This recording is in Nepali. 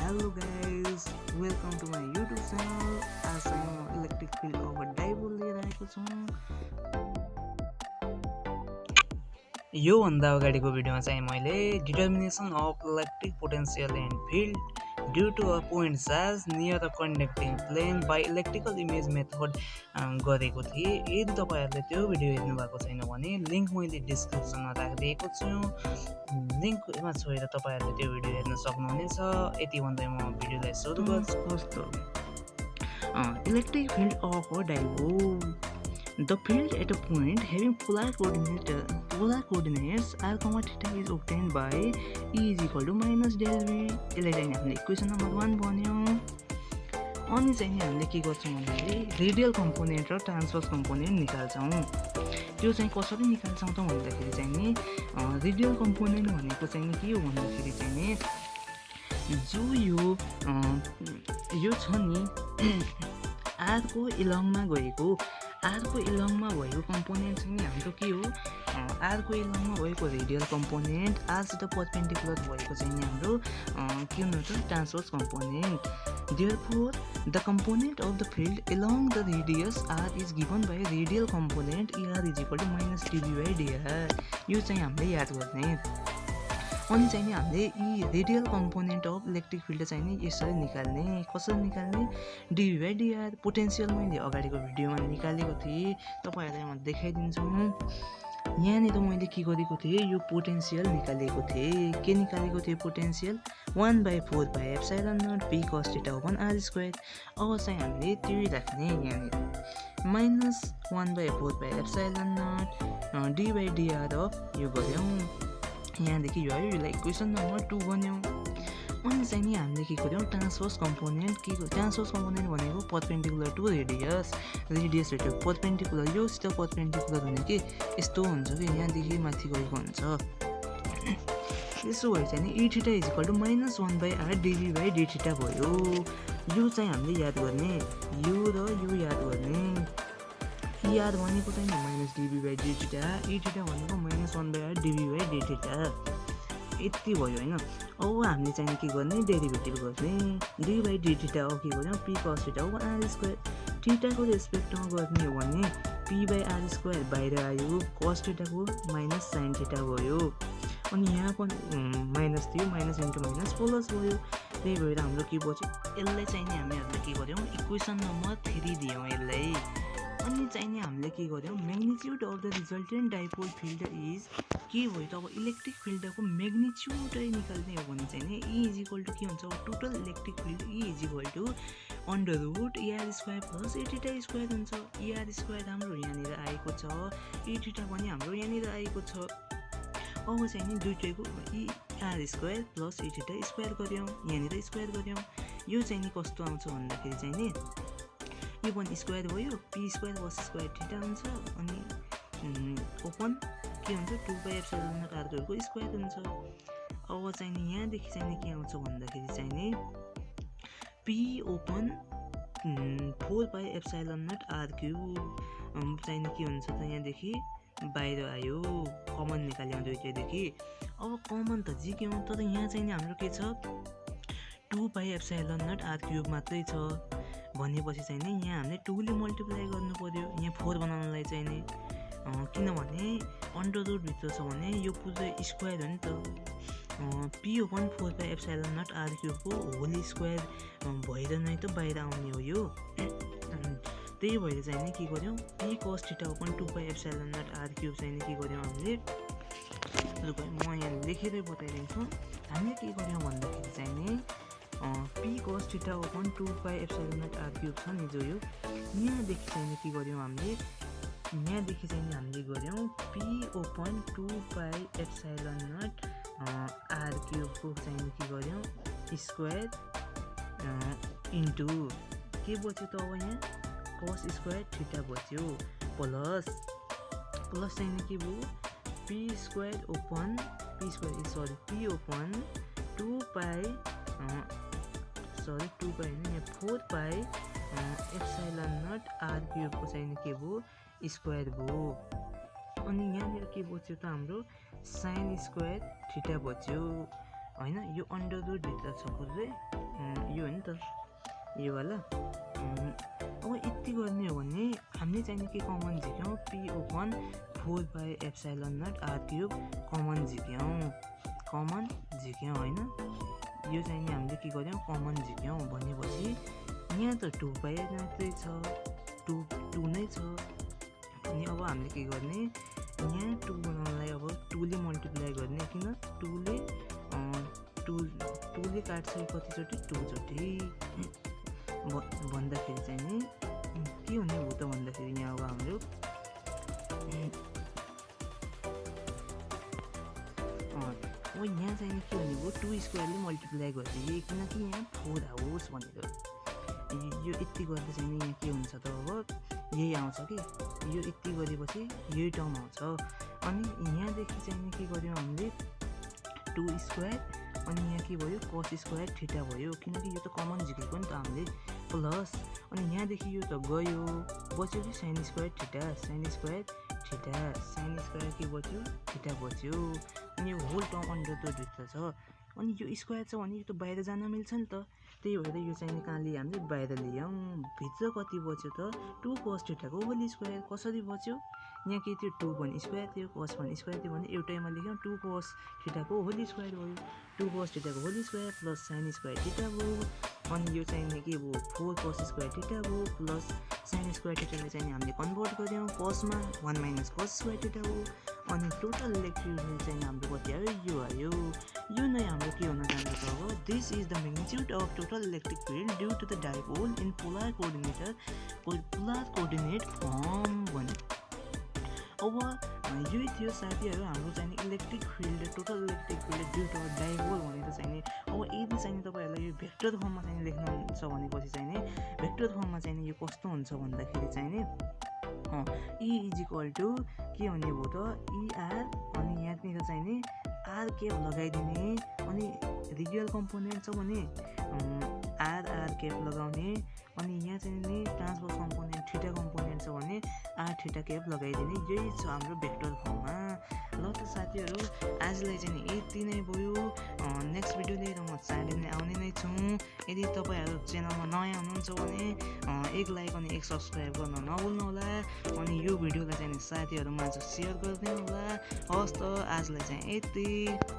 Hello guys, welcome to my YouTube channel. आज चाहिँ म इलेक्ट्रिक फिल्ड ओभर डाइपोल लिएर आएको छु। यो भन्दा अगाडिको भिडियोमा चाहिँ मैले determination of electric potential and field due to a point charge near the conducting plane by electrical image method गरेको थिएँ। यदि तपाईहरुले त्यो भिडियो हेर्नु भएको छैन भने लिंक मैले डिस्क्रिप्सनमा राखिदिएको छु। लिंकमा छोएर तपाईहरुले त्यो भिडियो हेर्न सक्नुहुनेछ। यति भन्दै म भिडियोलाई सुरु गर्छु। Electric field of a dipole. The field at a point having polar coordinates r, theta is obtained by E is equal to minus del v. यसलाई चाहिँ हामीले इक्वेसन नम्बर 1 भन्यौं। अनि चाहिँ हामीले के गर्छौं भन्दाखेरि रेडियल कम्पोनेन्ट र ट्रान्सभर्स कम्पोनेन्ट निकाल्छौं। त्यो चाहिँ कसरी निकाल्छौं त भन्दाखेरि चाहिँ नि रेडियल कम्पोनेन्ट भनेको चाहिँ के हो भन्दाखेरि चाहिँ नि जो यो छ नि r को इलङमा गएको कम्पोनेन्ट चाहिँ हाम्रो के हो r को इलङमा भएको रेडियल कम्पोनेन्ट r सित परपेन्डिकुलर भएको चाहिँ हाम्रो के हुनु त transverse component. Therefore, the component of the field along the radius r is given by radial component er is equal to minus dv by dr. यो चाहिँ हामीले याद गर्ने। अनि चाहिँ नि हामीले यी radial component of electric field चाहिँ नि यसरी निकाल्ने। कसरी निकाल्ने? dv by dr। पोटेन्शियल मैले अगाडिको भिडियोमा निकालेको थिएँ, तपाईहरुलाई म देखाइदिन्छु। यहाँ त मैले के गरेको थिएँ, यो पोटेन्शियल निकालेको थिएँ। के निकालेको थिएँ potential? 1/4 pi epsilon naught p cos θ upon r square. अब चाहिँ हामीले त्यो राख्ने यहाँ minus 1/4 pi epsilon naught d by dr of यो गर्यौं। यहाँदेखि यो आयो, यसलाई इक्वेसन नम्बर 2 बन्यौं। अनि चाहिँ नि हामीले के गर्यौं ट्रान्सभर्स कम्पोनेन्ट भनेको perpendicular to radius radio perpendicular, यो सित परपेन्डिकुलर हुने के यस्तो हुन्छ कि यहाँदेखि माथि गएको हुन्छ। यसो भए चाहिँ नि e θ is equal to minus 1/r dv by dθ भयो। यो चाहिँ हामीले याद गर्ने, यो र यो याद गर्ने। r भनेको चाहिँ minus dv by dθ, e θ भनेको minus 1/r dv by dθ। यति भयो हैन। अब हामीले चाहिँ के गर्ने डेरिभेटिभ गर्ने। d by dθ अब के गर्यौं p cos θ अब r स्क्वायर। थीटा को रेस्पेक्टमा गर्ने हो भने p by r स्क्वायर बाहिर आयो, cos θ को माइनस sin θ भयो। अनि यहाँ पनि माइनस थियो, माइनस इन्टु माइनस प्लस भयो। त्यही भएर हाम्रो के बच्यो, यसलाई चाहिँ नि हामीले के गर्यौं इक्वेसन नम्बर 3 दियौं यसलाई। अनि चाहिँ नि हामीले के गर्यौं magnitude of the resultant dipole field is के भयो त अब इलेक्ट्रिक फिल्डको म्याग्निट्युडै निकाल्ने हो भने चाहिँ नि E इज इक्वल टु के हुन्छ total electric field E is equal to under root ER square plus E θ square हुन्छ। ER स्क्वायर हाम्रो यहाँनिर आएको छ, E θ पनि हाम्रो यहाँनिर आएको छ। अब चाहिँ नि दुईटैको ER square plus E θ square गर्यौं, यहाँनिर स्क्वायर गर्यौं। यो चाहिँ नि कस्तो आउँछ भन्दाखेरि चाहिँ नि यो पनि स्क्वायर भयो, p स्क्वायर प्लस स्क्वायर θ हुन्छ। अनि ओपन के हुन्छ 2 पाइ एप्सिलन नट r को स्क्वायर हुन्छ। अब चाहिँ नि यहाँदेखि चाहिँ नि के आउँछ भन्दाखेरि चाहिँ नि p ओपन 4 पाइ एप्सिलन नट r क्यूब चाहिँ नि के हुन्छ त यहाँदेखि बाहिर आयो, कमन निकाल्यौं दुईटैदेखि। अब कमन त झिक्यौं, तर यहाँ चाहिँ नि हाम्रो के छ 2 पाइ एप्सिलन नट r क्यूब मात्रै छ भनेपछि चाहिँ नि यहाँ हामीले 2 ले मल्टिप्लाई गर्नु पर्यो यहाँ 4 बनाउनलाई चाहिँ नि, किनभने अन्डर रुट भित्र छ भने यो पुरै स्क्वायर हो नि त। p ओपन 4 पाइ एप्सिलन नट r क्यूब को होल स्क्वायर भएर नै त बाहिर आउने हो यो। त्यही भएर चाहिँ नि के गर्यौं p cos θ ओपन 2 पाइ एप्सिलन नट r क्यूब चाहिँ नि के गर्यौं हामीले, म यहाँ लेखेरै बताइदिन्छु। हामीले के गर्यौं भन्दाखेरि चाहिँ नि p cos θ ओपन 2 पाइ एप्सिलन नट r क्यूब छ नि जो यो यहाँदेखि चाहिँ नि के गर्यौं हामीले, यहाँदेखि चाहिँ नि हामीले गर्यौं p ओपन 2 पाइ एप्सिलन नट r क्यूब को चाहिँ नि के गर्यौं स्क्वायर इन्टु के बच्यो त अब यहाँ cos स्क्वायर θ बच्यो प्लस चाहिँ नि के भयो p square open p open 2 पाइ हैन 4 पाइ एप्सिलन नट r क्यूब को चाहिँ नि के भयो स्क्वायर भयो। अनि यहाँनिर के बच्यो त हाम्रो sin स्क्वायर θ बच्यो हैन। यो अन्डर रुट भित्र छ पुरै यो हो नि त यो वाला। अब यति गर्ने हो भने हामीले चाहिँ के कमन झिक्यौँ पी ओपन 4/ε0 r³ कमन झिक्यौँ होइन। यो चाहिँ नि हामीले के गर्यौँ कमन झिक्यौँ भनेपछि यहाँ त 2/, मात्रै छ 2 नै छ। अनि अब हामीले के गर्ने यहाँ 2 बनाउनलाई अब 2 ले मल्टिप्लाई गर्ने, किन 2 ले काट्छ कतिचोटि 2 चोटि भन्दाखेरि चाहिँ नि के हुने हो त भन्दाखेरि यहाँ अब हाम्रो अब यहाँ चाहिँ नि के हुने भयो 2 स्क्वायरले मल्टिप्लाई गरिदिए, किनकि यहाँ 4 आओस् भनेर। यो यति गर्दा चाहिँ नि यहाँ के हुन्छ त अब यही आउँछ कि यो यति गरेपछि यही टर्म आउँछ। अनि यहाँदेखि चाहिँ नि के गर्यौँ हामीले 2 स्क्वायर अनि यहाँ के भयो cos स्क्वायर थीटा भयो, किनकि यो त कमन झिकेको नि त हामीले प्लस। अनि यहाँदेखि यो त गयो बच्यो कि sin स्क्वायर थीटा के बच्यो थीटा बच्यो। अनि यो होल टर्म अन्डर द भित्र छ। अनि यो स्क्वायर छ भने यो त बाहिर जान मिल्छ नि त, त्यही भएर यो चाहिँ कहाँले हामीले बाहिर ल्यायौँ। भित्र कति बच्यो त 2 cos थीटाको होल स्क्वायर। कसरी बच्यो यहाँ के थियो 2 1 स्क्वायर थियो, cos 1 स्क्वायर थियो भने एउटैमा लेख्यौँ 2 cos थीटाको होल स्क्वायर भयो। 2 cos थीटाको whole square plus sin square थीटा भयो। अनि यो चाहिँ के भयो 4 cos स्क्वायर थीटा भयो प्लस sin स्क्वायर थीटाले चाहिँ हामीले कन्भर्ट गर्यौँ cosमा 1 - cos स्क्वायर थीटा हो। अनि टोटल इलेक्ट्रिक फिल्ड चाहिँ हाम्रो कति आयो यो आयो। यो नै हाम्रो के हुन जान्छ त अब this is the magnitude of total electric field due to the dipole in polar coordinate form भने। अब यो थियो साथीहरू हाम्रो चाहिँ electric field total electric field due to dipole भनेको चाहिँ नि। अब यदि चाहिँ तपाईँहरूलाई यो भेक्टर फर्ममा चाहिँ लेख्नुहुन्छ भनेपछि चाहिँ नि भेक्टर फर्ममा चाहिँ यो कस्तो हुन्छ भन्दाखेरि चाहिँ नि E = के हुने भयो त ER अनि यहाँनिर चाहिँ नि R क्याप लगाइदिने। अनि रियल कम्पोनेन्ट छ भने R क्याप लगाउने। अनि यहाँ चाहिँ नि ट्रान्सभर्स कम्पोनेन्ट थीटा कम्पोनेन्ट छ भने R थीटा क्याप लगाइदिने। यही छ हाम्रो भेक्टर फर्ममा। ल त साथीहरू आजलाई चाहिँ यति नै भयो। नेक्स्ट भिडियो लिएर म चाँडै नै आउने नै छु। यदि तपाईँहरू च्यानलमा नयाँ हुनुहुन्छ भने एक लाइक अनि एक सब्सक्राइब गर्न नभुल्नु होला। अनि यो भिडियोलाई चाहिँ साथीहरूमा सेयर गरिदिनु होला। हस् त आजलाई चाहिँ यति।